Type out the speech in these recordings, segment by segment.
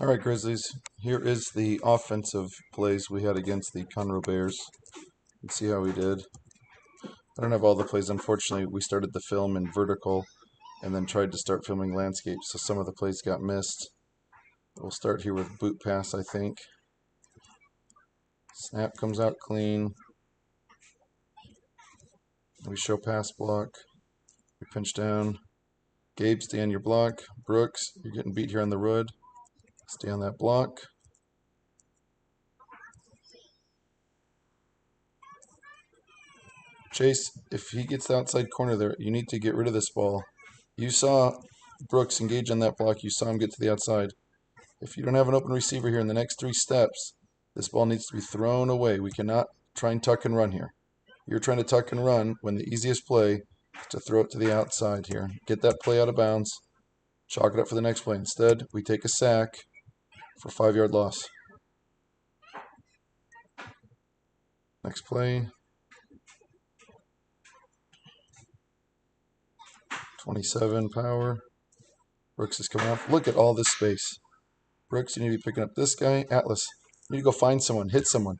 All right, Grizzlies. Here is the offensive plays we had against the Conroe Bears. Let's see how we did. I don't have all the plays. Unfortunately, we started the film in vertical and then tried to start filming landscape, so some of the plays got missed. We'll start here with boot pass, I think. Snap comes out clean. We show pass block. We pinch down. Gabe, stay on your block. Brooks, you're getting beat here on the road. Stay on that block. Chase, if he gets the outside corner there, you need to get rid of this ball. You saw Brooks engage on that block. You saw him get to the outside. If you don't have an open receiver here in the next 3 steps, this ball needs to be thrown away. We cannot try and tuck and run here. You're trying to tuck and run when the easiest play is to throw it to the outside here. Get that play out of bounds. Chalk it up for the next play. Instead, we take a sack for 5-yard loss. Next play. 27 power. Brooks is coming off. Look at all this space. Brooks, you need to be picking up this guy. Atlas, you need to go find someone, hit someone.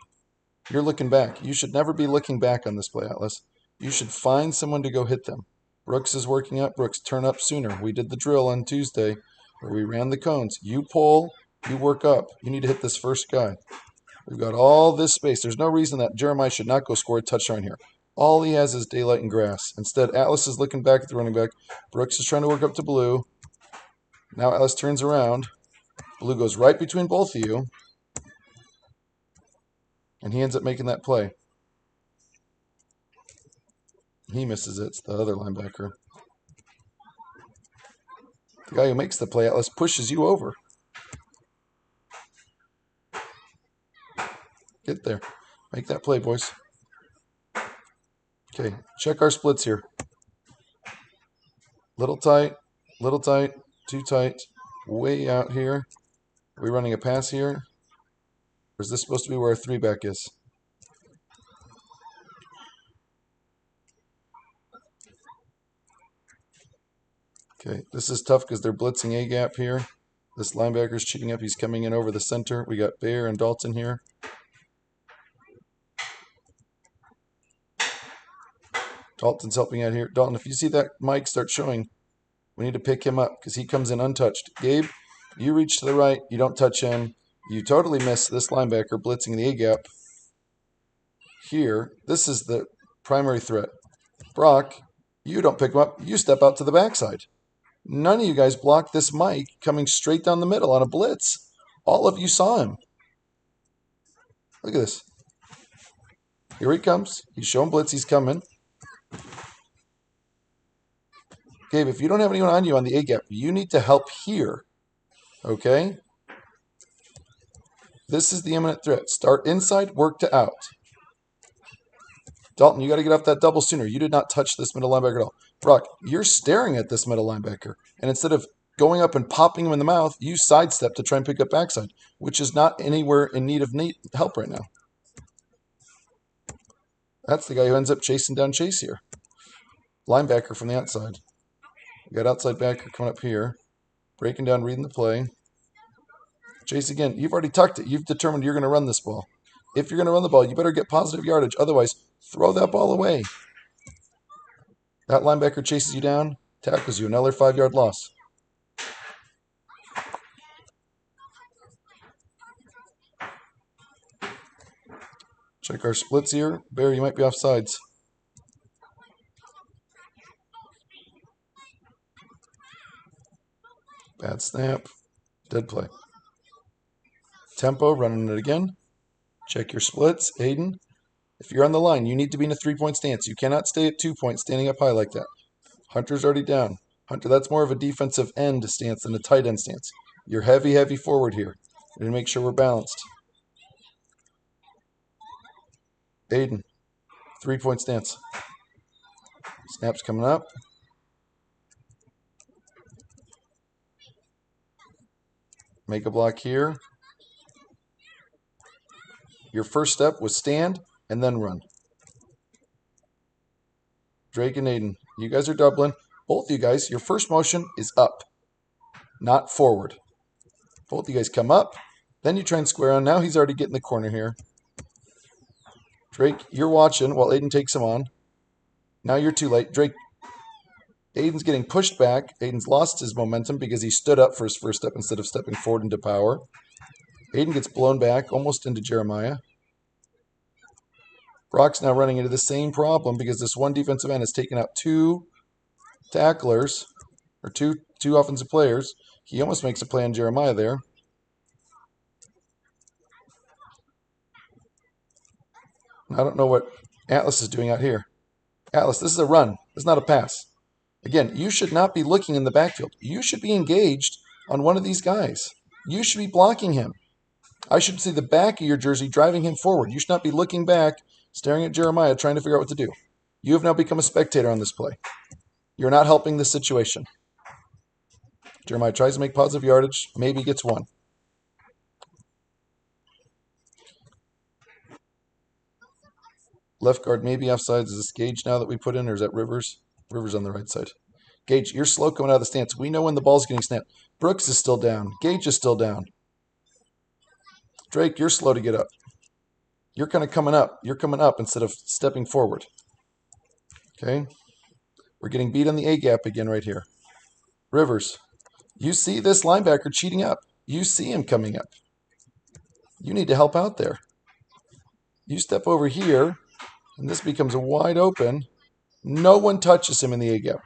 You're looking back. You should never be looking back on this play, Atlas. You should find someone to go hit them. Brooks is working up. Brooks, turn up sooner. We did the drill on Tuesday where we ran the cones. You pull, you work up. You need to hit this first guy. We've got all this space. There's no reason that Jeremiah should not go score a touchdown here. All he has is daylight and grass. Instead, Atlas is looking back at the running back. Brooks is trying to work up to Blue. Now Atlas turns around. Blue goes right between both of you. And he ends up making that play. He misses it. It's the other linebacker. The guy who makes the play, Atlas, pushes you over. Get there. Make that play, boys. Okay, check our splits here. Little tight, too tight, way out here. Are we running a pass here? Or is this supposed to be where our 3-back is? Okay, this is tough because they're blitzing A-gap here. This linebacker's cheating up. He's coming in over the center. We got Bear and Dalton here. Dalton's helping out here. Dalton, if you see that Mike start showing, we need to pick him up because he comes in untouched. Gabe, you reach to the right. You don't touch him. You totally miss this linebacker blitzing the A-gap. Here, this is the primary threat. Brock, you don't pick him up. You step out to the backside. None of you guys blocked this Mike coming straight down the middle on a blitz. All of you saw him. Look at this. Here he comes. He's showing blitz. He's coming. Gabe, if you don't have anyone on you on the A-gap, you need to help here. Okay? This is the imminent threat. Start inside, work to out. Dalton, you got to get off that double sooner. You did not touch this middle linebacker at all. Brock, you're staring at this middle linebacker. And instead of going up and popping him in the mouth, you sidestep to try and pick up backside, which is not anywhere in need of help right now. That's the guy who ends up chasing down Chase here. Linebacker from the outside. We got outside backer coming up here. Breaking down, reading the play. Chase again. You've already tucked it. You've determined you're going to run this ball. If you're going to run the ball, you better get positive yardage. Otherwise, throw that ball away. That linebacker chases you down, tackles you. Another 5-yard loss. Check our splits here. Barry, you might be offsides. Bad snap. Dead play. Tempo, running it again. Check your splits. Aiden, if you're on the line, you need to be in a 3-point stance. You cannot stay at 2 points standing up high like that. Hunter's already down. Hunter, that's more of a defensive end stance than a tight end stance. You're heavy forward here. We need to make sure we're balanced. Aiden, 3-point stance. Snap's coming up. Make a block here. Your first step was stand and then run. Drake and Aiden, you guys are doubling. Both of you guys, your first motion is up, not forward. Both of you guys come up. Then you try and square on. Now he's already getting the corner here. Drake, you're watching while Aiden takes him on. Now you're too late. Drake, Aiden's getting pushed back. Aiden's lost his momentum because he stood up for his first step instead of stepping forward into power. Aiden gets blown back, almost into Jeremiah. Brock's now running into the same problem because this one defensive end has taken out two tacklers, or two offensive players. He almost makes a play on Jeremiah there. I don't know what Atlas is doing out here. Atlas, this is a run. This is not a pass. Again, you should not be looking in the backfield. You should be engaged on one of these guys. You should be blocking him. I should see the back of your jersey driving him forward. You should not be looking back, staring at Jeremiah, trying to figure out what to do. You have now become a spectator on this play. You're not helping the situation. Jeremiah tries to make positive yardage. Maybe gets one. Left guard maybe offsides. Is this Gage now that we put in, or is that Rivers? Rivers on the right side. Gage, you're slow coming out of the stance. We know when the ball's getting snapped. Brooks is still down. Gage is still down. Drake, you're slow to get up. You're kind of coming up. You're coming up instead of stepping forward. Okay? We're getting beat on the A-gap again right here. Rivers, you see this linebacker cheating up. You see him coming up. You need to help out there. You step over here, and this becomes wide open. No one touches him in the A-gap.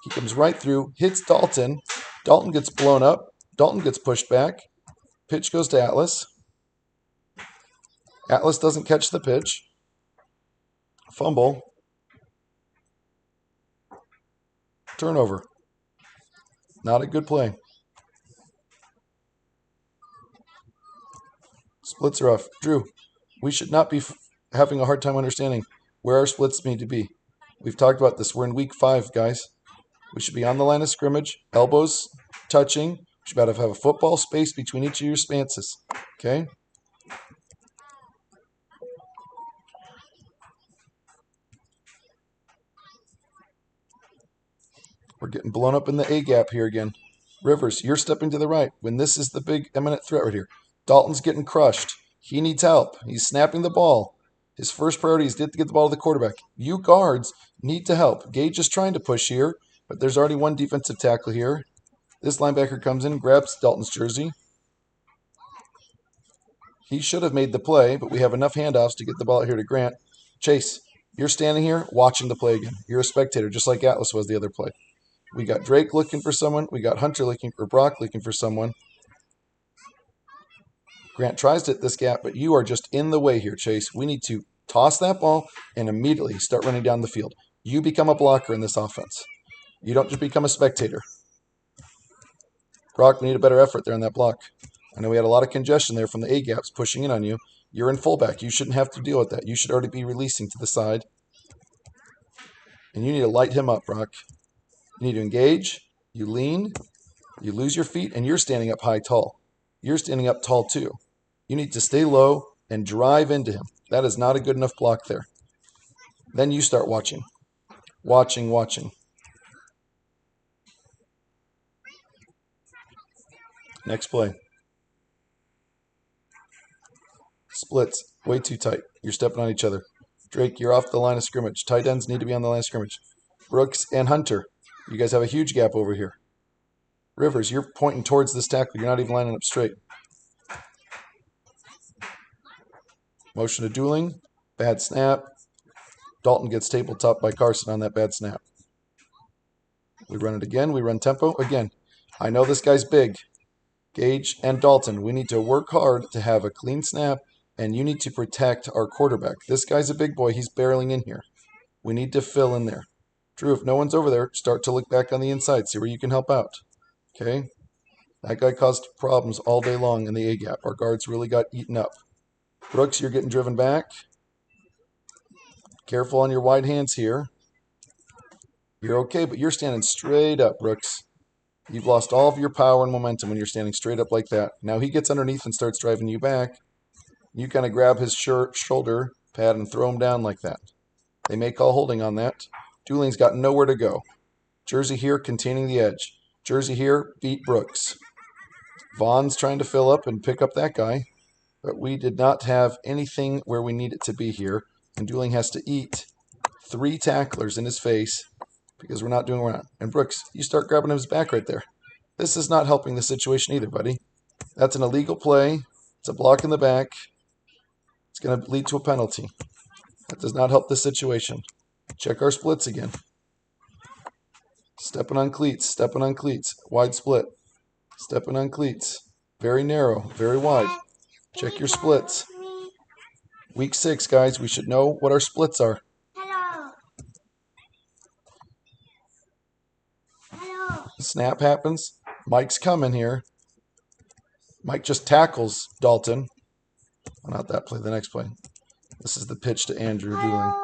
He comes right through, hits Dalton. Dalton gets blown up. Dalton gets pushed back. Pitch goes to Atlas. Atlas doesn't catch the pitch. Fumble. Turnover. Not a good play. Splits are off. Drew, we should not be having a hard time understanding where our splits need to be. We've talked about this. We're in week 5, guys. We should be on the line of scrimmage, elbows touching. We should be able to have a football space between each of your stances. Okay? We're getting blown up in the A-gap here again. Rivers, you're stepping to the right when this is the big eminent threat right here. Dalton's getting crushed. He needs help. He's snapping the ball. His first priority is to get the ball to the quarterback. You guards need to help. Gage is trying to push here, but there's already one defensive tackle here. This linebacker comes in, grabs Dalton's jersey. He should have made the play, but we have enough handoffs to get the ball out here to Grant. Chase, you're standing here watching the play again. You're a spectator, just like Atlas was the other play. We got Drake looking for someone. We got Hunter looking for Brock looking for someone. Grant tries to hit this gap, but you are just in the way here, Chase. We need to toss that ball and immediately start running down the field. You become a blocker in this offense. You don't just become a spectator. Brock, we need a better effort there on that block. I know we had a lot of congestion there from the A-gaps pushing in on you. You're in fullback. You shouldn't have to deal with that. You should already be releasing to the side. And you need to light him up, Brock. You need to engage. You lean. You lose your feet, and you're standing up high tall. You're standing up tall too. You need to stay low and drive into him. That is not a good enough block there. Then you start watching. Watching. Next play. Splits. Way too tight. You're stepping on each other. Drake, you're off the line of scrimmage. Tight ends need to be on the line of scrimmage. Brooks and Hunter, you guys have a huge gap over here. Rivers, you're pointing towards this tackle. You're not even lining up straight. Motion of dueling. Bad snap. Dalton gets tabletop by Carson on that bad snap. We run it again. We run tempo again. I know this guy's big. Gage and Dalton, we need to work hard to have a clean snap, and you need to protect our quarterback. This guy's a big boy. He's barreling in here. We need to fill in there. Drew, if no one's over there, start to look back on the inside. See where you can help out. Okay? That guy caused problems all day long in the A-gap. Our guards really got eaten up. Brooks, you're getting driven back. Careful on your wide hands here. You're okay, but you're standing straight up, Brooks. You've lost all of your power and momentum when you're standing straight up like that. Now he gets underneath and starts driving you back. You kind of grab his shoulder pad and throw him down like that. They may call holding on that. Dueling's got nowhere to go. Jersey here containing the edge. Jersey here, beat Brooks. Vaughn's trying to fill up and pick up that guy. But we did not have anything where we need it to be here. And Dooling has to eat 3 tacklers in his face because we're not doing well. And Brooks, you start grabbing his back right there. This is not helping the situation either, buddy. That's an illegal play. It's a block in the back. It's going to lead to a penalty. That does not help the situation. Check our splits again. Stepping on cleats, stepping on cleats. Wide split. Stepping on cleats. Very narrow, very wide. Check your splits. Week 6, guys. We should know what our splits are. Snap happens. Mike's coming here. Mike just tackles Dalton. Well, not that play, the next play. This is the pitch to Andrew Dooling.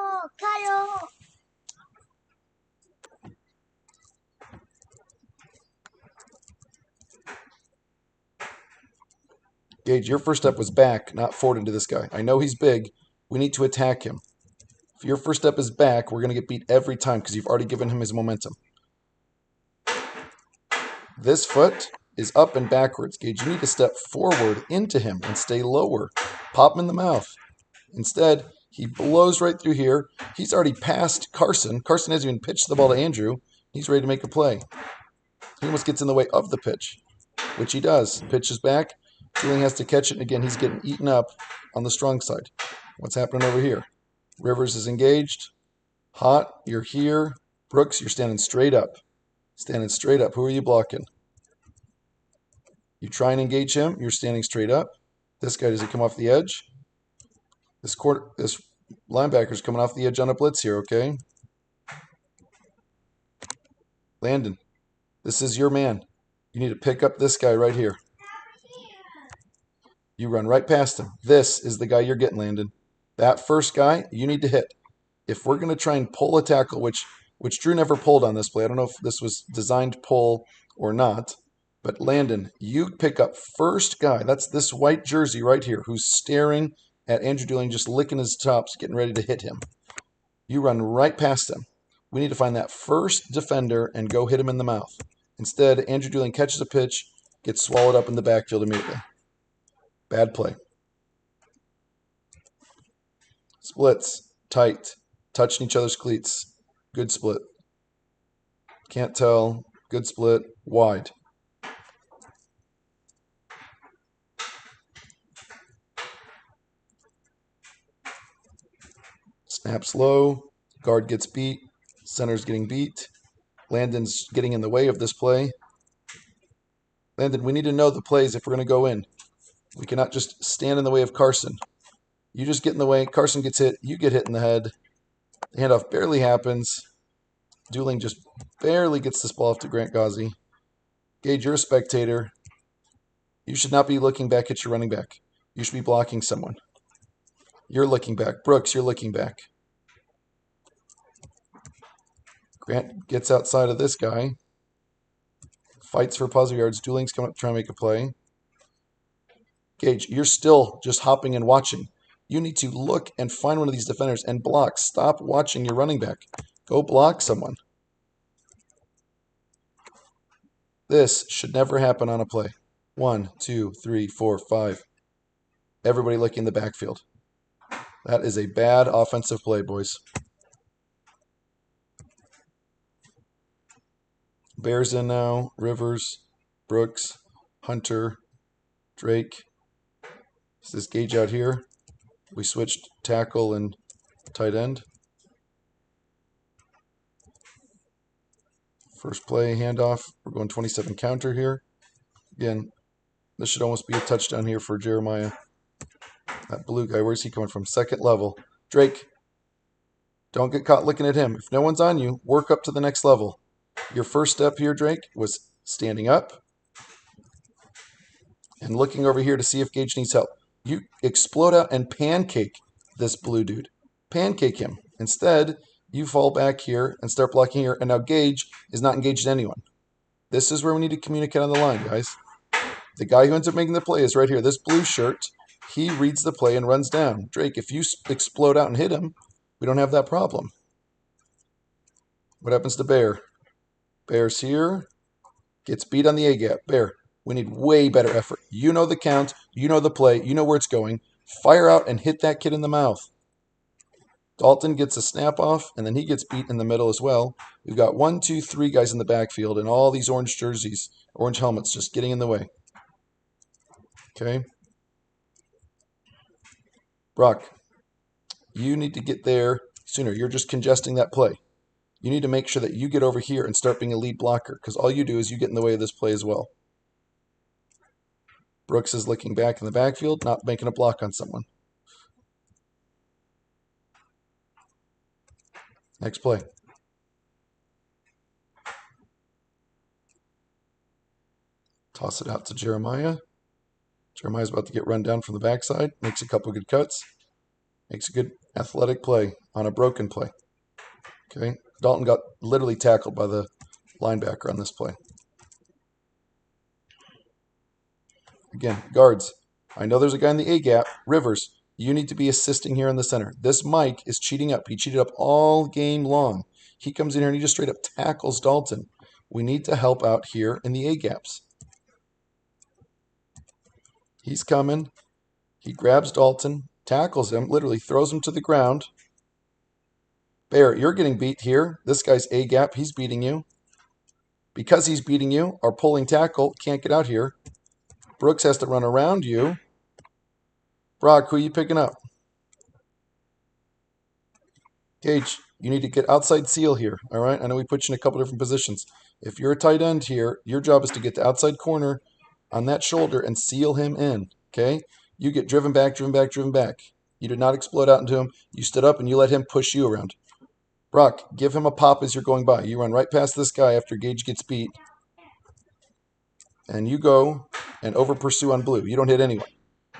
Gage, your first step was back, not forward into this guy. I know he's big. We need to attack him. If your first step is back, we're going to get beat every time because you've already given him his momentum. This foot is up and backwards. Gage, you need to step forward into him and stay lower. Pop him in the mouth. Instead, he blows right through here. He's already passed Carson. Carson hasn't even pitched the ball to Andrew. He's ready to make a play. He almost gets in the way of the pitch, which he does. Pitches back. Dooling has to catch it, and again, he's getting eaten up on the strong side. What's happening over here? Rivers is engaged. Hot, you're here. Brooks, you're standing straight up. Standing straight up. Who are you blocking? You try and engage him. You're standing straight up. This guy, does he come off the edge? This linebacker's coming off the edge on a blitz here, okay? Landon, this is your man. You need to pick up this guy right here. You run right past him. This is the guy you're getting, Landon. That first guy, you need to hit. If we're going to try and pull a tackle, which Drew never pulled on this play. I don't know if this was designed pull or not. But Landon, you pick up first guy. That's this white jersey right here who's staring at Andrew Dooling, just licking his chops, getting ready to hit him. You run right past him. We need to find that first defender and go hit him in the mouth. Instead, Andrew Dooling catches a pitch, gets swallowed up in the backfield immediately. Bad play. Splits. Tight. Touching each other's cleats. Good split. Can't tell. Good split. Wide. Snaps low. Guard gets beat. Center's getting beat. Landon's getting in the way of this play. Landon, we need to know the plays if we're going to go in. We cannot just stand in the way of Carson. You just get in the way. Carson gets hit. You get hit in the head. The handoff barely happens. Dooling just barely gets this ball off to Grant Ghazi. Gage, you're a spectator. You should not be looking back at your running back. You should be blocking someone. You're looking back. Brooks, you're looking back. Grant gets outside of this guy. Fights for positive yards. Dooling's coming up trying to make a play. Gage, you're still just hopping and watching. You need to look and find one of these defenders and block. Stop watching your running back. Go block someone. This should never happen on a play. 1, 2, 3, 4, 5. Everybody looking in the backfield. That is a bad offensive play, boys. Bears in now. Rivers, Brooks, Hunter, Drake. Is this Gage out here? We switched tackle and tight end. First play, handoff. We're going 27 counter here. Again, this should almost be a touchdown here for Jeremiah. That blue guy, where's he coming from? Second level. Drake, don't get caught looking at him. If no one's on you, work up to the next level. Your first step here, Drake, was standing up and looking over here to see if Gage needs help. You explode out and pancake this blue dude. Pancake him. Instead, you fall back here and start blocking here, and now Gage is not engaged in anyone. This is where we need to communicate on the line, guys. The guy who ends up making the play is right here. This blue shirt, he reads the play and runs down. Drake, if you explode out and hit him, we don't have that problem. What happens to Bear? Bear's here. Gets beat on the A-gap. Bear, We need way better effort. You know the count. You know the play. You know where it's going. Fire out and hit that kid in the mouth. Dalton gets a snap off, and then he gets beat in the middle as well. We've got 1, 2, 3 guys in the backfield, and all these orange jerseys, orange helmets just getting in the way. Okay. Brock, you need to get there sooner. You're just congesting that play. You need to make sure that you get over here and start being a lead blocker, because all you do is you get in the way of this play as well. Brooks is looking back in the backfield, not making a block on someone. Next play. Toss it out to Jeremiah. Jeremiah's about to get run down from the backside. Makes a couple good cuts. Makes a good athletic play on a broken play. Okay. Dalton got literally tackled by the linebacker on this play. Again, guards. I know there's a guy in the A gap. Rivers, you need to be assisting here in the center. This Mike is cheating up. He cheated up all game long. He comes in here and he just straight up tackles Dalton. We need to help out here in the A gaps. He's coming. He grabs Dalton, tackles him, literally throws him to the ground. Bear, you're getting beat here. This guy's A gap. He's beating you. Because he's beating you, our pulling tackle can't get out here. Brooks has to run around you. Brock, who are you picking up? Gage, you need to get outside seal here, all right? I know we put you in a couple different positions. If you're a tight end here, your job is to get the outside corner on that shoulder and seal him in, okay? You get driven back, driven back, driven back. You did not explode out into him. You stood up and you let him push you around. Brock, give him a pop as you're going by. You run right past this guy after Gage gets beat. And you go and over pursue on blue. You don't hit anyone.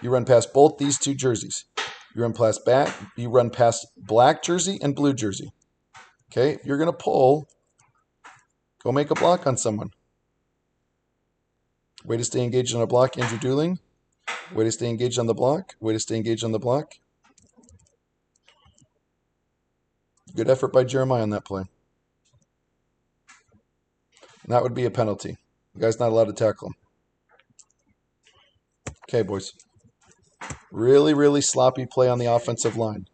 You run past both these two jerseys. You run past black jersey and blue jersey. Okay, if you're going to pull, go make a block on someone. Way to stay engaged on a block, Andrew Dooling. Way to stay engaged on the block. Way to stay engaged on the block. Good effort by Jeremiah on that play. And that would be a penalty. The guy's not allowed to tackle him. Okay, boys. Really, really sloppy play on the offensive line.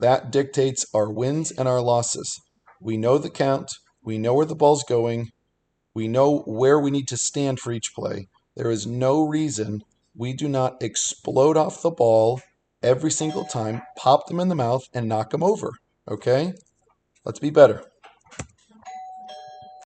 That dictates our wins and our losses. We know the count. We know where the ball's going. We know where we need to stand for each play. There is no reason we do not explode off the ball every single time, pop them in the mouth, and knock them over. Okay? Let's be better.